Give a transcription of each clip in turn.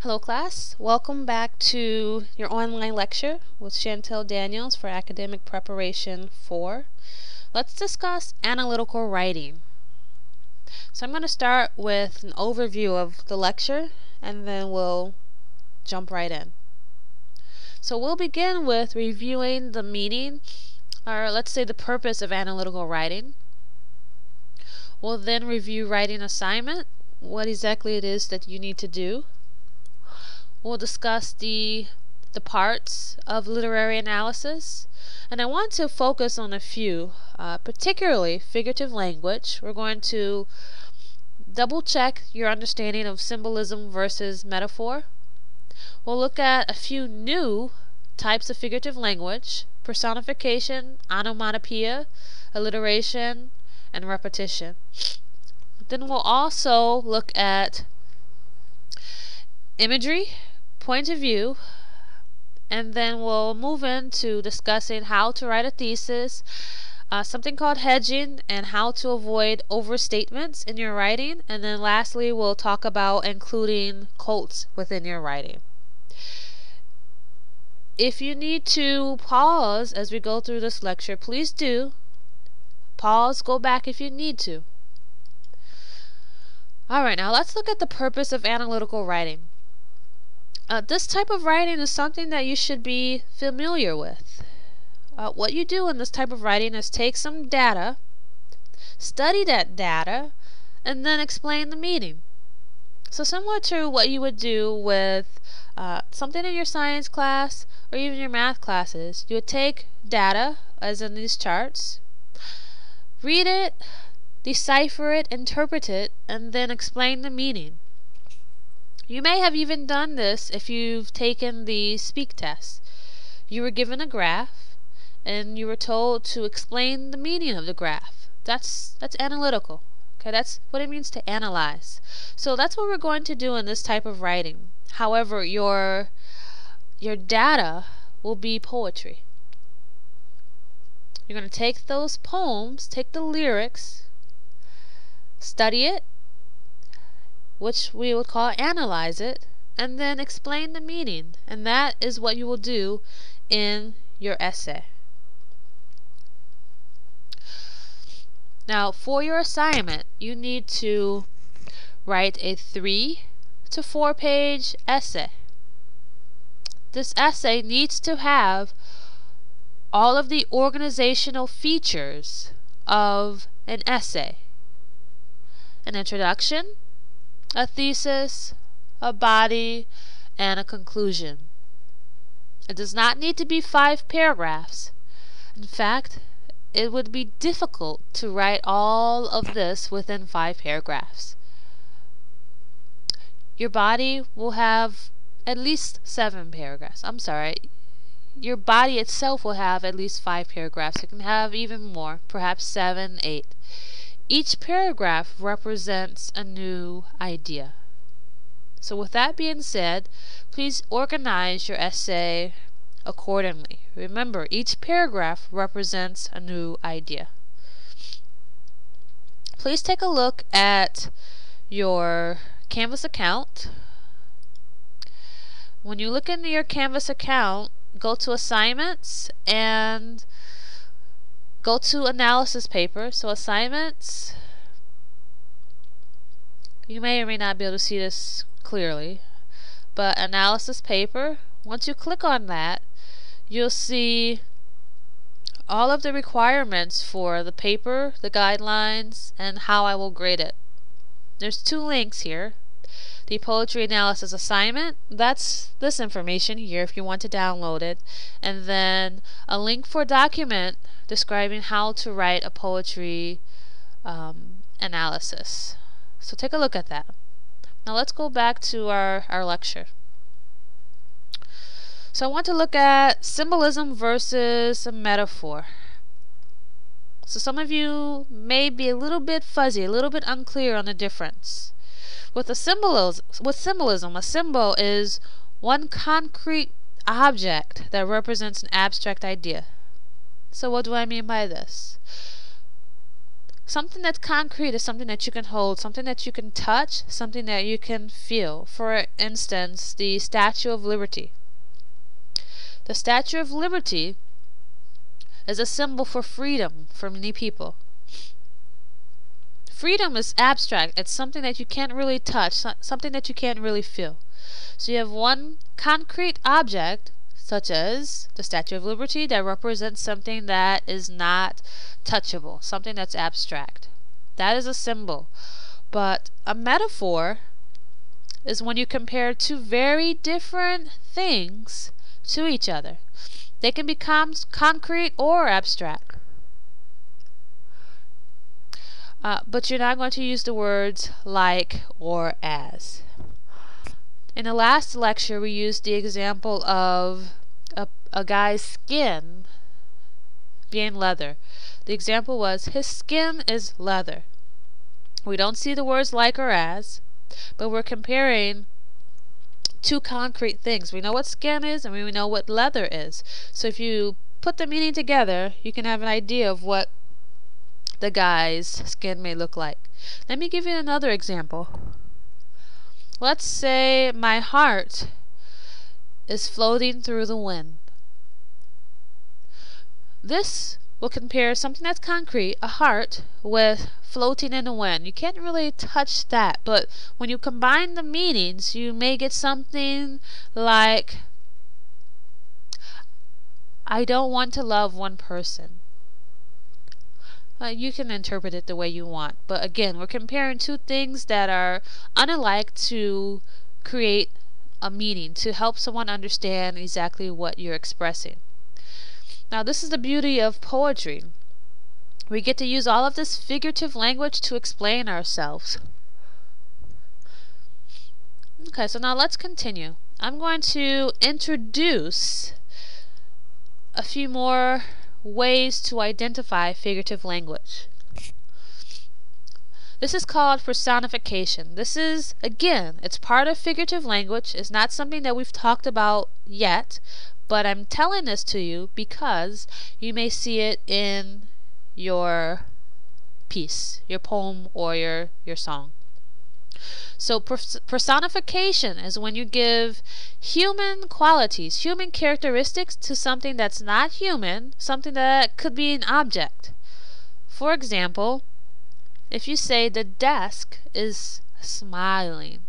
Hello class, welcome back to your online lecture with Chantel Daniels for Academic Preparation 4. Let's discuss analytical writing. So I'm going to start with an overview of the lecture and then we'll jump right in. So we'll begin with reviewing the meaning, or let's say the purpose of analytical writing. We'll then review writing assignment, what exactly it is that you need to do. We'll discuss the parts of literary analysis, and I want to focus on a few, particularly figurative language. We're going to double check your understanding of symbolism versus metaphor. We'll look at a few new types of figurative language: personification, onomatopoeia, alliteration, and repetition. Then we'll also look at imagery, point of view, and then we'll move into discussing how to write a thesis, something called hedging, and how to avoid overstatements in your writing, and then lastly we'll talk about including quotes within your writing. If you need to pause as we go through this lecture, please do. Pause, go back if you need to. Alright, now let's look at the purpose of analytical writing. This type of writing is something that you should be familiar with. What you do in this type of writing is take some data, study that data, and then explain the meaning. So similar to what you would do with something in your science class or even your math classes, you would take data, as in these charts, read it, decipher it, interpret it, and then explain the meaning. You may have even done this if you've taken the speak test. You were given a graph and you were told to explain the meaning of the graph. That's analytical. Okay, that's what it means to analyze. So that's what we're going to do in this type of writing. However, your data will be poetry. You're going to take those poems, take the lyrics, study it, which we would call analyze it, and then explain the meaning. And that is what you will do in your essay. Now, for your assignment, you need to write a 3 to 4 page essay. This essay needs to have all of the organizational features of an essay: an introduction, a thesis, a body, and a conclusion. It does not need to be 5 paragraphs. In fact, it would be difficult to write all of this within 5 paragraphs. Your body will have at least 7 paragraphs. I'm sorry. Your body itself will have at least 5 paragraphs. It can have even more, perhaps 7, 8. Each paragraph represents a new idea. So with that being said, please organize your essay accordingly. Remember, each paragraph represents a new idea. Please take a look at your Canvas account. When you look into your Canvas account, go to assignments and go to analysis paper. So assignments, you may or may not be able to see this clearly, but analysis paper, once you click on that, you'll see all of the requirements for the paper, the guidelines, and how I will grade it. There's 2 links here. The poetry analysis assignment, that's this information here if you want to download it, and then a link for a document describing how to write a poetry analysis. So take a look at that. Now let's go back to our lecture. So I want to look at symbolism versus a metaphor. So some of you may be a little bit fuzzy, a little bit unclear on the difference. With symbolism, a symbol is one concrete object that represents an abstract idea. So what do I mean by this? Something that's concrete is something that you can hold, something that you can touch, something that you can feel. For instance, the Statue of Liberty. The Statue of Liberty is a symbol for freedom for many people. Freedom is abstract. It's something that you can't really touch, something that you can't really feel. So you have one concrete object, such as the Statue of Liberty, that represents something that is not touchable, something that's abstract. That is a symbol. But a metaphor is when you compare two very different things to each other. They can become concrete or abstract. But you're not going to use the words like or as. In the last lecture, we used the example of a guy's skin being leather. The example was, his skin is leather. We don't see the words like or as, but we're comparing two concrete things. We know what skin is and we know what leather is. So if you put the meaning together, you can have an idea of what the guy's skin may look like. Let me give you another example. Let's say my heart is floating through the wind. This will compare something that's concrete, a heart, with floating in the wind. You can't really touch that, but when you combine the meanings, you may get something like, I don't want to love one person. You can interpret it the way you want, but again, we're comparing two things that are unalike to create a meaning, to help someone understand exactly what you're expressing. Now, this is the beauty of poetry. We get to use all of this figurative language to explain ourselves. Okay, so now let's continue. I'm going to introduce a few more ways to identify figurative language. This is called personification. This is, again, it's part of figurative language. It's not something that we've talked about yet, but I'm telling this to you because you may see it in your piece, your poem, or your song. So personification is when you give human qualities, human characteristics to something that's not human, something that could be an object. For example, if you say the desk is smiling.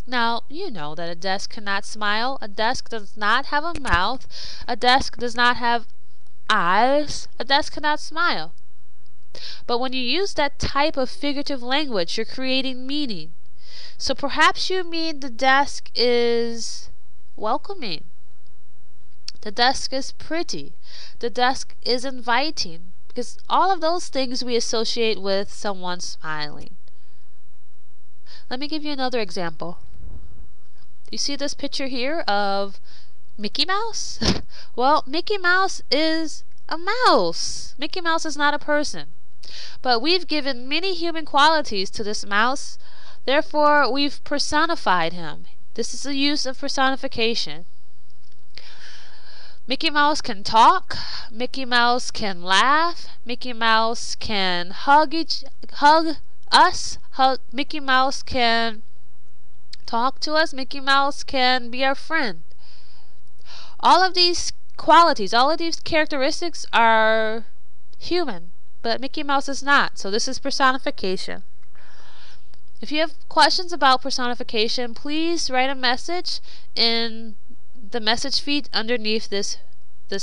Now, you know that a desk cannot smile. A desk does not have a mouth. A desk does not have eyes. A desk cannot smile. But when you use that type of figurative language, you're creating meaning. So perhaps you mean the desk is welcoming. The desk is pretty. The desk is inviting. Because all of those things we associate with someone smiling. Let me give you another example. You see this picture here of Mickey Mouse? Well, Mickey Mouse is a mouse. Mickey Mouse is not a person. But we've given many human qualities to this mouse. Therefore, we've personified him. This is the use of personification. Mickey Mouse can talk. Mickey Mouse can laugh. Mickey Mouse can hug us. Mickey Mouse can talk to us. Mickey Mouse can be our friend. All of these qualities, all of these characteristics are human, but Mickey Mouse is not. So this is personification. If you have questions about personification, please write a message in the message feed underneath this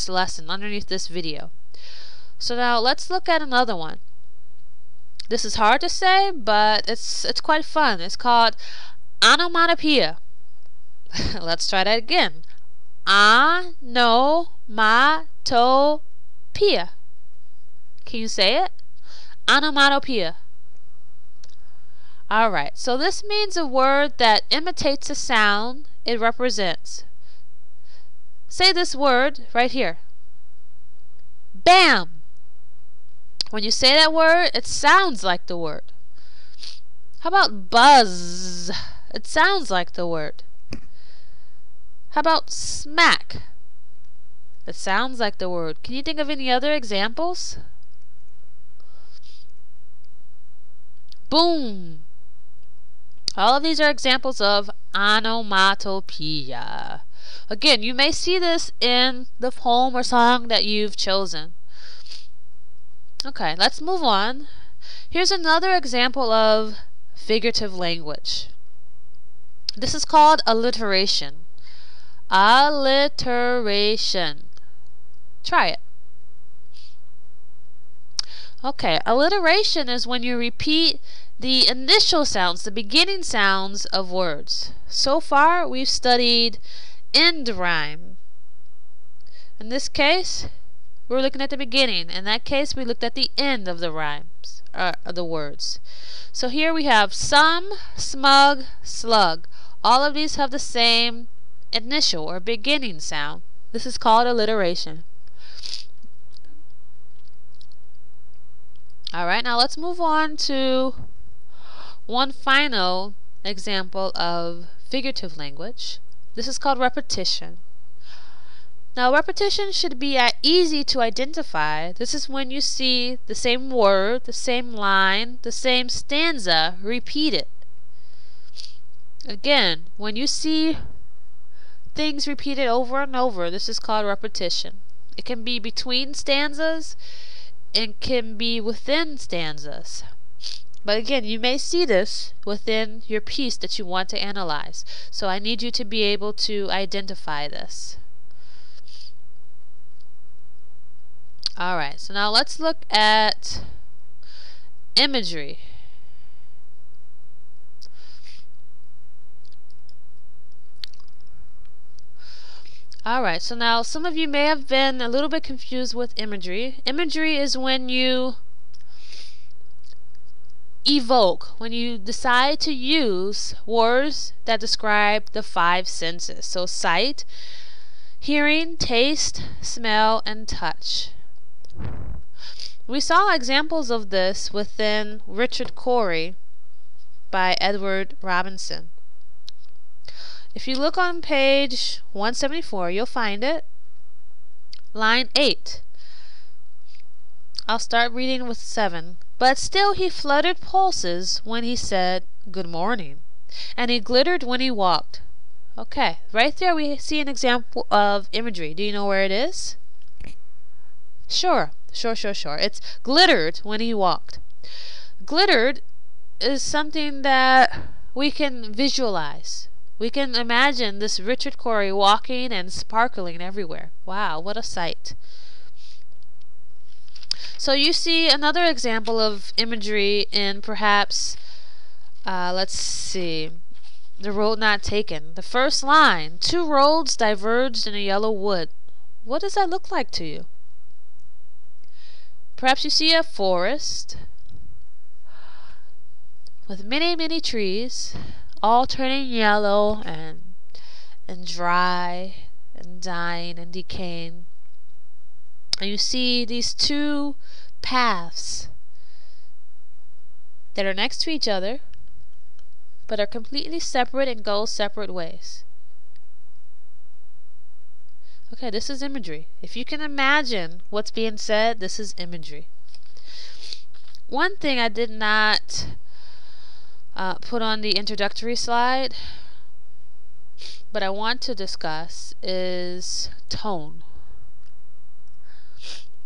lesson, underneath this video. So now let's look at another one. This is hard to say, but it's quite fun. It's called onomatopoeia. Let's try that again. Onomatopoeia. Can you say it? Onomatopoeia. Alright, so this means a word that imitates a sound it represents. Say this word right here. Bam! When you say that word, it sounds like the word. How about buzz? It sounds like the word. How about smack? It sounds like the word. Can you think of any other examples? boom. All of these are examples of onomatopoeia. Again, you may see this in the poem or song that you've chosen. Okay, let's move on. Here's another example of figurative language. This is called alliteration. Alliteration. Try it. Okay, alliteration is when you repeat the initial sounds, the beginning sounds of words. So far, we've studied end rhyme. In this case, we're looking at the beginning. In that case, we looked at the end of the rhymes, of the words. So here we have some, smug, slug. All of these have the same initial or beginning sound. This is called alliteration. Alright, now let's move on to one final example of figurative language. This is called repetition. Now, repetition should be easy to identify. This is when you see the same word, the same line, the same stanza repeated. Again, when you see things repeated over and over, this is called repetition. It can be between stanzas and can be within stanzas. But again, you may see this within your piece that you want to analyze. So I need you to be able to identify this. Alright, so now let's look at imagery. Alright, so now some of you may have been a little bit confused with imagery. Imagery is when you evoke, when you decide to use words that describe the 5 senses. So sight, hearing, taste, smell, and touch. We saw examples of this within Richard Cory by Edward Robinson. If you look on page 174, you'll find it. Line 8. I'll start reading with 7. But still he fluttered pulses when he said good morning, and he glittered when he walked. Okay, right there we see an example of imagery. Do you know where it is? Sure. It's glittered when he walked. Glittered is something that we can visualize. We can imagine this Richard Cory walking and sparkling everywhere. Wow, what a sight. So you see another example of imagery in perhaps, let's see, The Road Not Taken. The first line, 2 roads diverged in a yellow wood. What does that look like to you? Perhaps you see a forest with many, many trees, all turning yellow and dry and dying and decaying. And you see these 2 paths that are next to each other but are completely separate and go separate ways. Okay, this is imagery. If you can imagine what's being said, this is imagery. One thing I did not put on the introductory slide, but I want to discuss, is tone.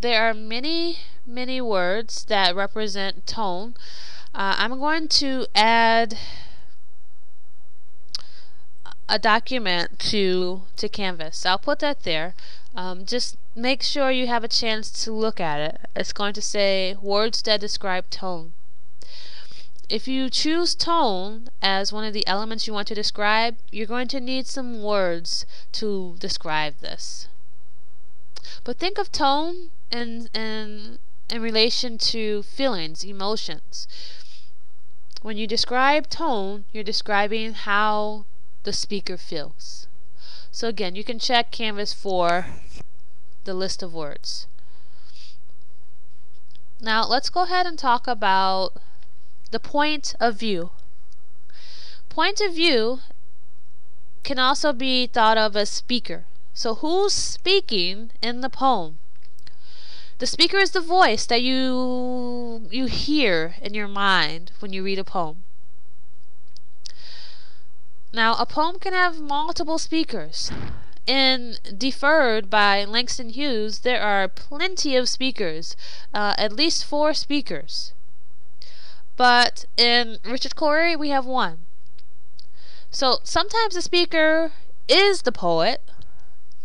There are many, many words that represent tone. I'm going to add a document to Canvas. I'll put that there. Just make sure you have a chance to look at it. It's going to say words that describe tone. If you choose tone as one of the elements you want to describe, you're going to need some words to describe this. But think of tone in relation to feelings, emotions. When you describe tone, you're describing how the speaker feels. So again, you can check Canvas for the list of words. Now let's go ahead and talk about the point of view. Point of view can also be thought of as speaker. So who's speaking in the poem? The speaker is the voice that you hear in your mind when you read a poem. Now, a poem can have multiple speakers. In Deferred by Langston Hughes, there are plenty of speakers, at least 4 speakers. But in Richard Cory, we have 1. So sometimes the speaker is the poet,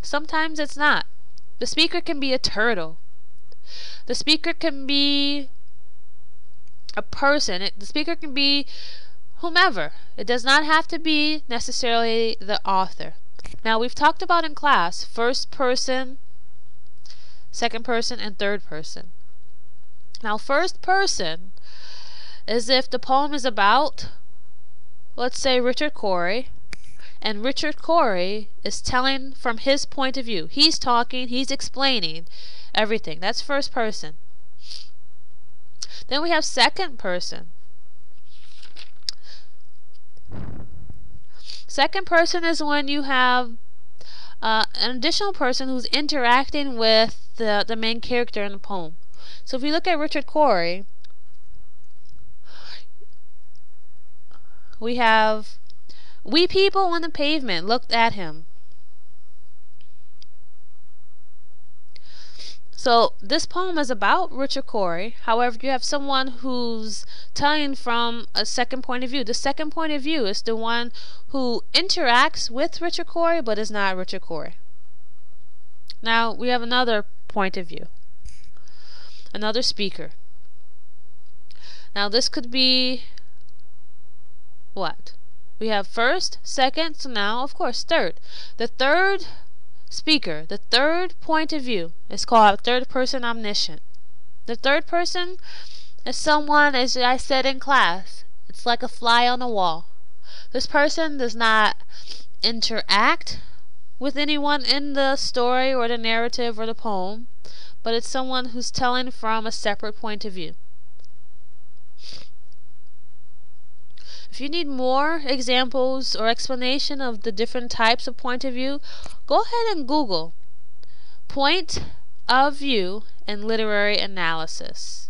sometimes it's not. The speaker can be a turtle. The speaker can be a person. The speaker can be whomever. It does not have to be necessarily the author. Now, we've talked about in class first person, second person, and third person. Now, first person is if the poem is about, let's say, Richard Cory, and Richard Cory is telling from his point of view. He's talking, he's explaining everything. That's first person. Then we have second person. Second person is when you have an additional person who's interacting with the main character in the poem. So if you look at Richard Cory, we have, "We people on the pavement looked at him." So this poem is about Richard Cory. However, you have someone who's telling from a second point of view. The second point of view is the one who interacts with Richard Cory but is not Richard Cory. Now we have another point of view, another speaker. Now this could be what? We have first, second, so now of course third. The third speaker, the third point of view, is called third person omniscient. The third person is someone, as I said in class, it's like a fly on the wall. This person does not interact with anyone in the story or the narrative or the poem, but it's someone who's telling from a separate point of view. If you need more examples or explanation of the different types of point of view, go ahead and Google point of view and literary analysis.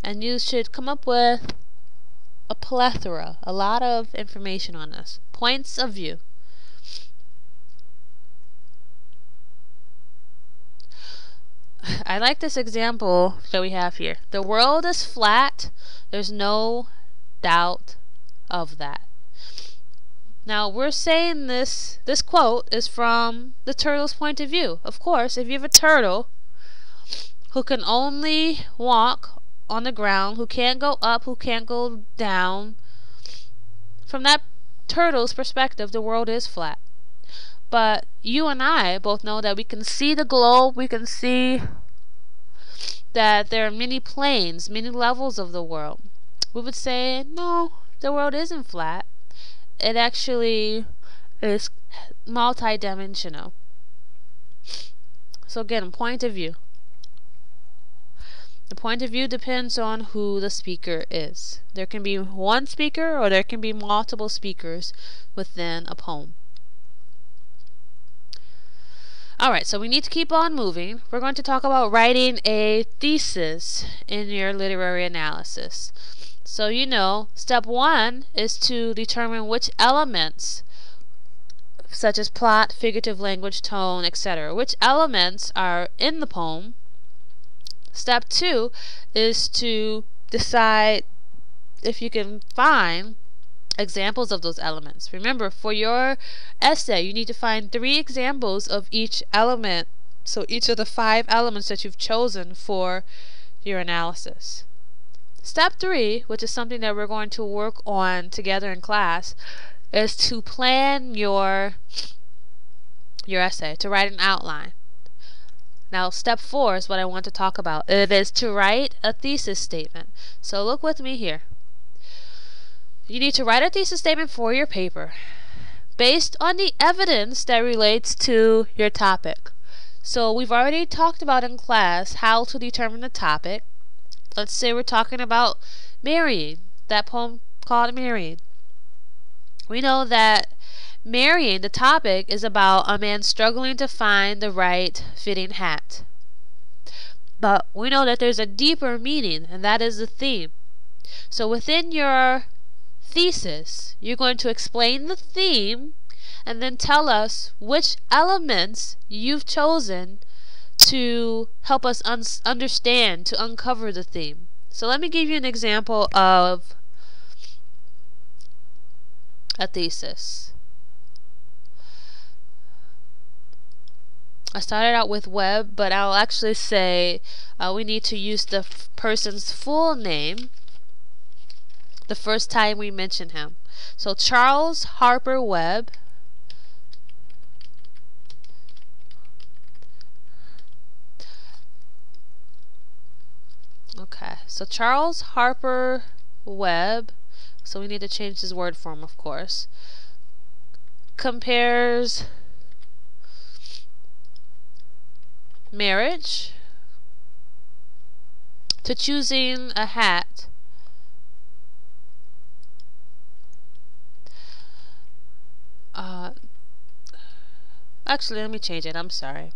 And you should come up with a plethora, a lot of information on this. Points of view. I like this example that we have here. The world is flat. There's no doubt of that. Now we're saying this quote is from the turtle's point of view. Of course, if you have a turtle who can only walk on the ground, who can't go up, who can't go down, from that turtle's perspective, the world is flat. But you and I both know that we can see the globe, we can see that there are many planes, many levels of the world. We would say, no, the world isn't flat. It actually is multi-dimensional. So again, point of view. The point of view depends on who the speaker is. There can be one speaker or there can be multiple speakers within a poem. Alright, so we need to keep on moving. We're going to talk about writing a thesis in your literary analysis. So you know, step 1 is to determine which elements, such as plot, figurative language, tone, etc., which elements are in the poem. Step 2 is to decide if you can find examples of those elements. Remember, for your essay, you need to find 3 examples of each element, so each of the 5 elements that you've chosen for your analysis. Step 3, which is something that we're going to work on together in class, is to plan your essay, to write an outline. Now, step 4 is what I want to talk about. It is to write a thesis statement. So look with me here. You need to write a thesis statement for your paper based on the evidence that relates to your topic. So we've already talked about in class how to determine the topic. Let's say we're talking about marrying, that poem called Marrying. We know that marrying, the topic, is about a man struggling to find the right fitting hat. But we know that there's a deeper meaning, and that is the theme. So within your thesis, you're going to explain the theme and then tell us which elements you've chosen to help us understand, to uncover the theme. So let me give you an example of a thesis. I started out with web, but I'll actually say we need to use the person's full name the first time we mention him. So Charles Harper Webb Okay, so Charles Harper Webb, so we need to change his word form, of course, compares marriage to choosing a hat actually, let me change it. I'm sorry.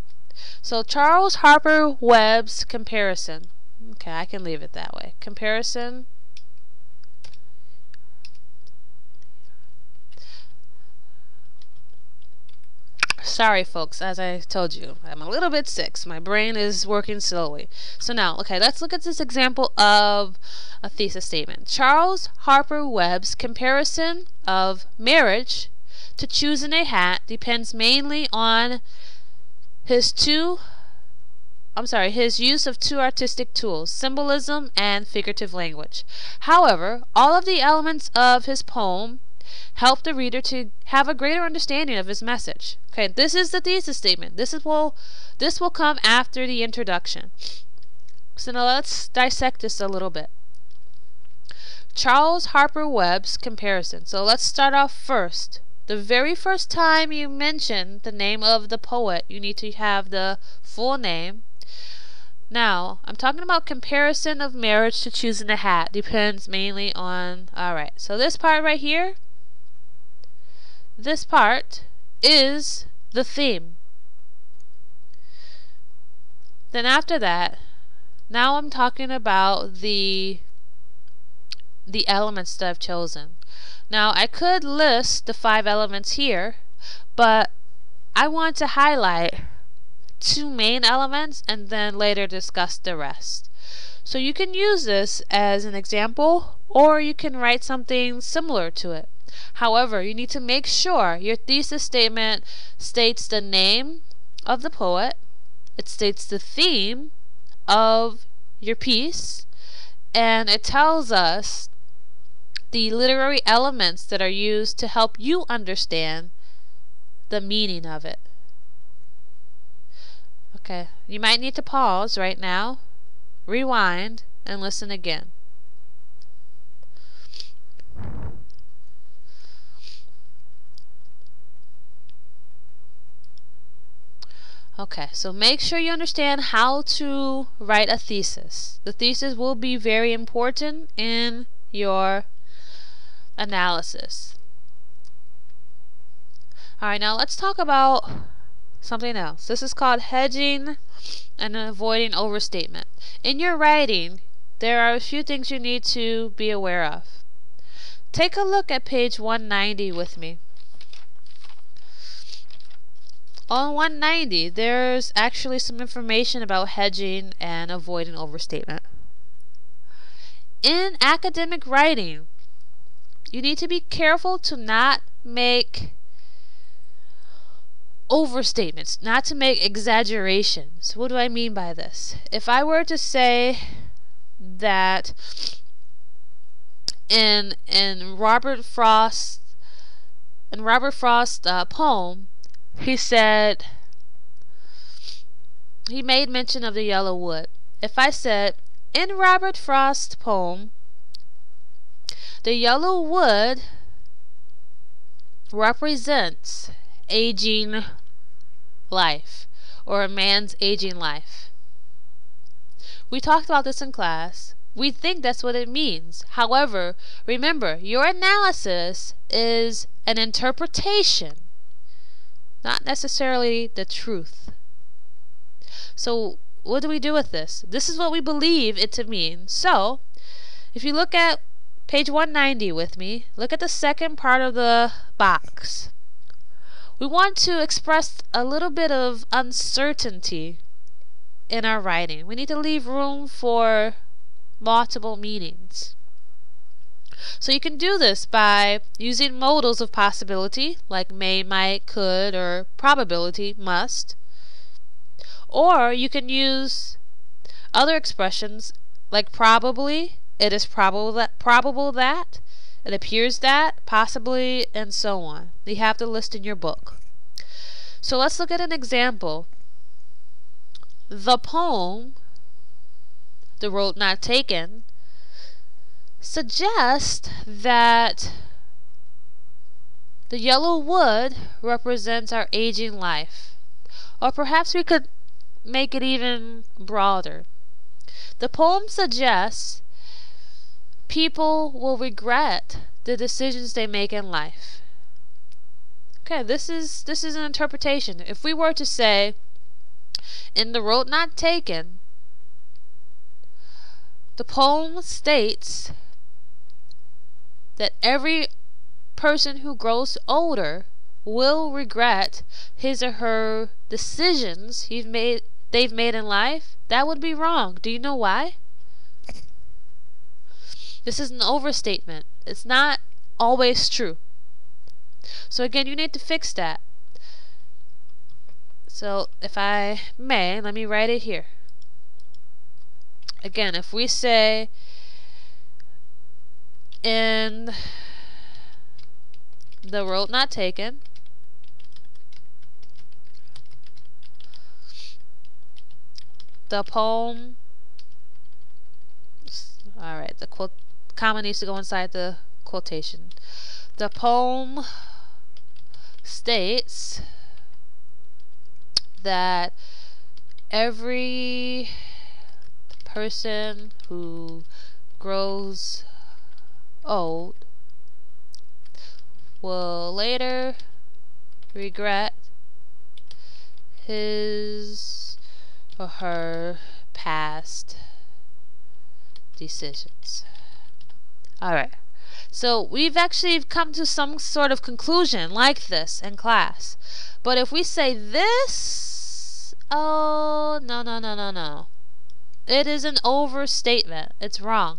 So Charles Harper Webb's comparison. Okay, I can leave it that way. Comparison sorry folks, as I told you, I'm a little bit sick, so my brain is working slowly. So now, okay, let's look at this example of a thesis statement. Charles Harper Webb's comparison of marriage to choosing a hat depends mainly on his use of two artistic tools, symbolism and figurative language. However, all of the elements of his poem help the reader to have a greater understanding of his message. Okay, this is the thesis statement. This will come after the introduction. So now let's dissect this a little bit. Charles Harper Webb's comparison. So let's start off first. The very first time you mention the name of the poet, you need to have the full name. Now, I'm talking about comparison of marriage to choosing a hat. Depends mainly on... Alright, so this part right here, this part is the theme. Then after that, now I'm talking about the elements that I've chosen. Now I could list the 5 elements here, but I want to highlight 2 main elements and then later discuss the rest. So you can use this as an example, or you can write something similar to it. However, you need to make sure your thesis statement states the name of the poet, it states the theme of your piece, and it tells us the literary elements that are used to help you understand the meaning of it. Okay, you might need to pause right now, rewind, and listen again. Okay, so make sure you understand how to write a thesis. The thesis will be very important in your analysis. Alright, now let's talk about something else. This is called hedging and avoiding overstatement. In your writing, there are a few things you need to be aware of. Take a look at page 190 with me. On 190, there's actually some information about hedging and avoiding overstatement. In academic writing, you need to be careful to not make overstatements, not to make exaggerations. What do I mean by this? If I were to say that in Robert Frost's poem, he made mention of the yellow wood. If I said, in Robert Frost's poem, the yellow wood represents aging life, or a man's aging life. We talked about this in class. We think that's what it means. However, remember, your analysis is an interpretation, not necessarily the truth. So what do we do with this? This is what we believe it to mean. So, if you look at page 190 with me, look at the second part of the box. We want to express a little bit of uncertainty in our writing. We need to leave room for multiple meanings. So you can do this by using modals of possibility, like may, might, could, or probability, must. Or you can use other expressions like probably, it is probable that, it appears that, possibly, and so on. You have the list in your book. So let's look at an example. The poem, The Road Not Taken, suggests that the yellow wood represents our aging life. Or perhaps we could make it even broader. The poem suggests people will regret the decisions they make in life. Okay, this is an interpretation. If we were to say, in The Road Not Taken, the poem states that every person who grows older will regret his or her decisions they've made in life, that would be wrong. Do you know why? This is an overstatement. It's not always true. So again, you need to fix that. So if I may, let me write it here. Again, if we say in The Road Not Taken, the poem, alright, the quote, comma needs to go inside the quotation. The poem states that every person who grows old will later regret his or her past decisions. Alright, so we've actually come to some sort of conclusion like this in class. But if we say this, oh, no. It is an overstatement. It's wrong.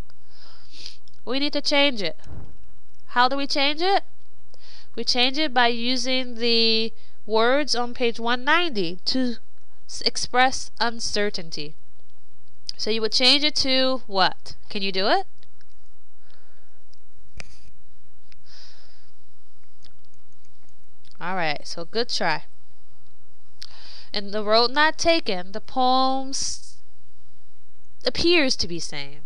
We need to change it. How do we change it? We change it by using the words on page 190 to express uncertainty. So you would change it to what? Can you do it? Alright, so good try. In The Road Not Taken, the poem appears to be saying.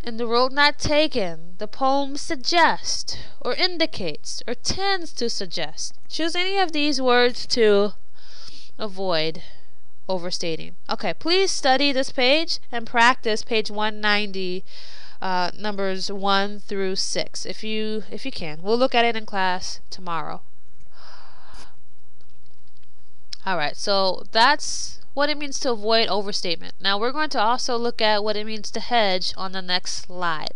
In The Road Not Taken, the poem suggests, or indicates, or tends to suggest. Choose any of these words to avoid overstating. Okay, please study this page and practice page 190, numbers 1 through 6, if you can. We'll look at it in class tomorrow. Alright, so that's what it means to avoid overstatement. Now we're going to also look at what it means to hedge on the next slide.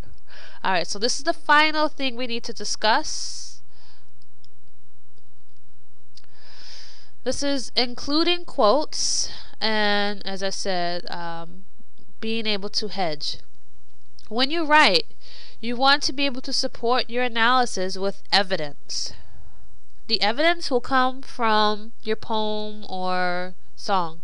Alright, so this is the final thing we need to discuss. This is including quotes and, as I said, being able to hedge. When you write, you want to be able to support your analysis with evidence. The evidence will come from your poem or song.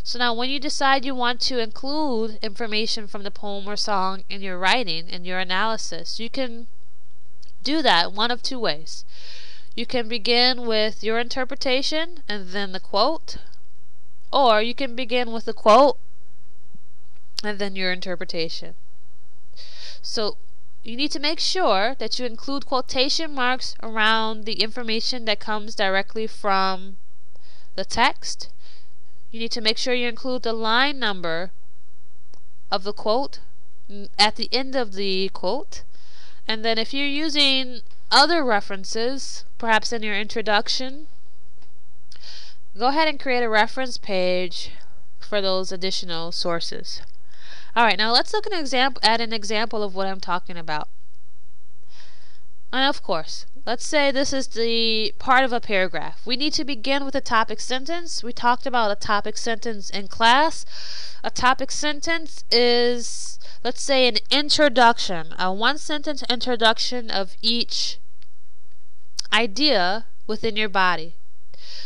So now when you decide you want to include information from the poem or song in your writing, in your analysis, you can do that one of two ways. You can begin with your interpretation and then the quote, or you can begin with the quote and then your interpretation. So you need to make sure that you include quotation marks around the information that comes directly from the text. You need to make sure you include the line number of the quote at the end of the quote. And then if you're using other references, perhaps in your introduction, go ahead and create a reference page for those additional sources. Alright, now let's look at an example of what I'm talking about. And of course, let's say this is the part of a paragraph. We need to begin with a topic sentence. We talked about a topic sentence in class. A topic sentence is, let's say, an introduction, a one-sentence introduction of each idea within your body.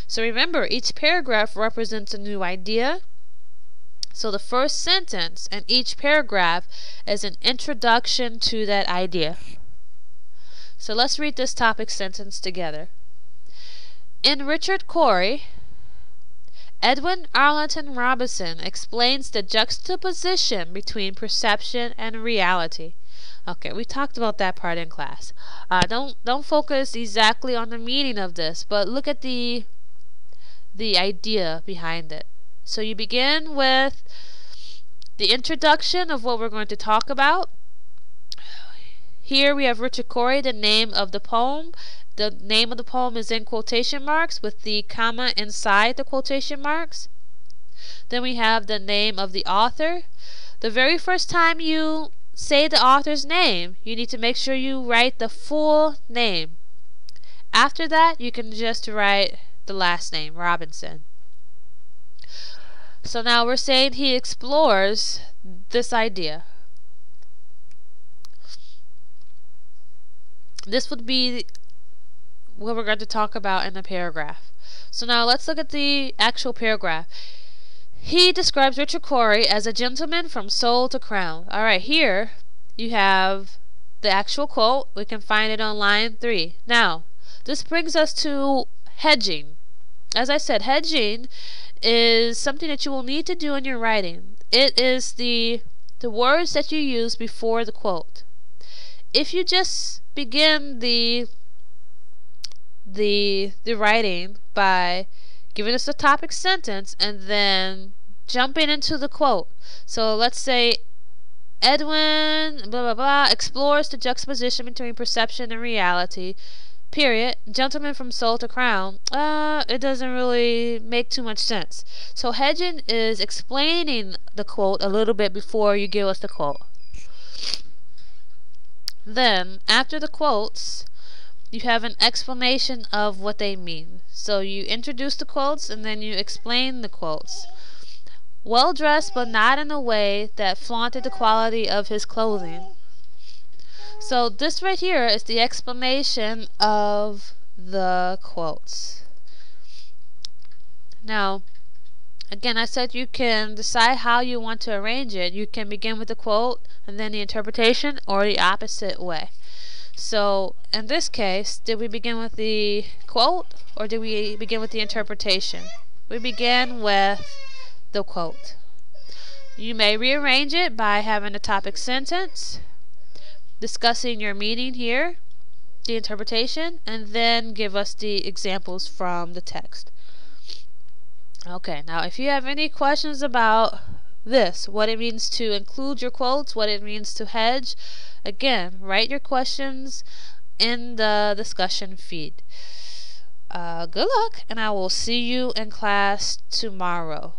So remember, each paragraph represents a new idea. So the first sentence in each paragraph is an introduction to that idea. So let's read this topic sentence together. In Richard Cory, Edwin Arlington Robinson explains the juxtaposition between perception and reality. Okay, we talked about that part in class. Don't focus exactly on the meaning of this, but look at the idea behind it. So you begin with the introduction of what we're going to talk about. Here we have Richard Cory, the name of the poem. The name of the poem is in quotation marks with the comma inside the quotation marks. Then we have the name of the author. The very first time you say the author's name, you need to make sure you write the full name. After that, you can just write the last name, Robinson. So now we're saying he explores this idea. This would be what we're going to talk about in the paragraph. So now let's look at the actual paragraph. He describes Richard Cory as a gentleman from soul to crown. Alright, here you have the actual quote. We can find it on line 3. Now, this brings us to hedging. As I said, hedging is something that you will need to do in your writing. It is the words that you use before the quote. If you just begin the writing by giving us a topic sentence and then jumping into the quote. So let's say Edwin blah blah blah explores the juxtaposition between perception and reality, period, gentleman from soul to crown. It doesn't really make too much sense. So hedging is explaining the quote a little bit before you give us the quote. Then, after the quotes, you have an explanation of what they mean. So you introduce the quotes and then you explain the quotes. Well dressed, but not in a way that flaunted the quality of his clothing. So this right here is the explanation of the quotes. Now, again, I said you can decide how you want to arrange it. You can begin with the quote and then the interpretation, or the opposite way. So in this case, did we begin with the quote or did we begin with the interpretation? We began with the quote. You may rearrange it by having a topic sentence, discussing your meaning here, the interpretation, and then give us the examples from the text. Okay, now if you have any questions about this, what it means to include your quotes, what it means to hedge, again, write your questions in the discussion feed. Good luck, and I will see you in class tomorrow.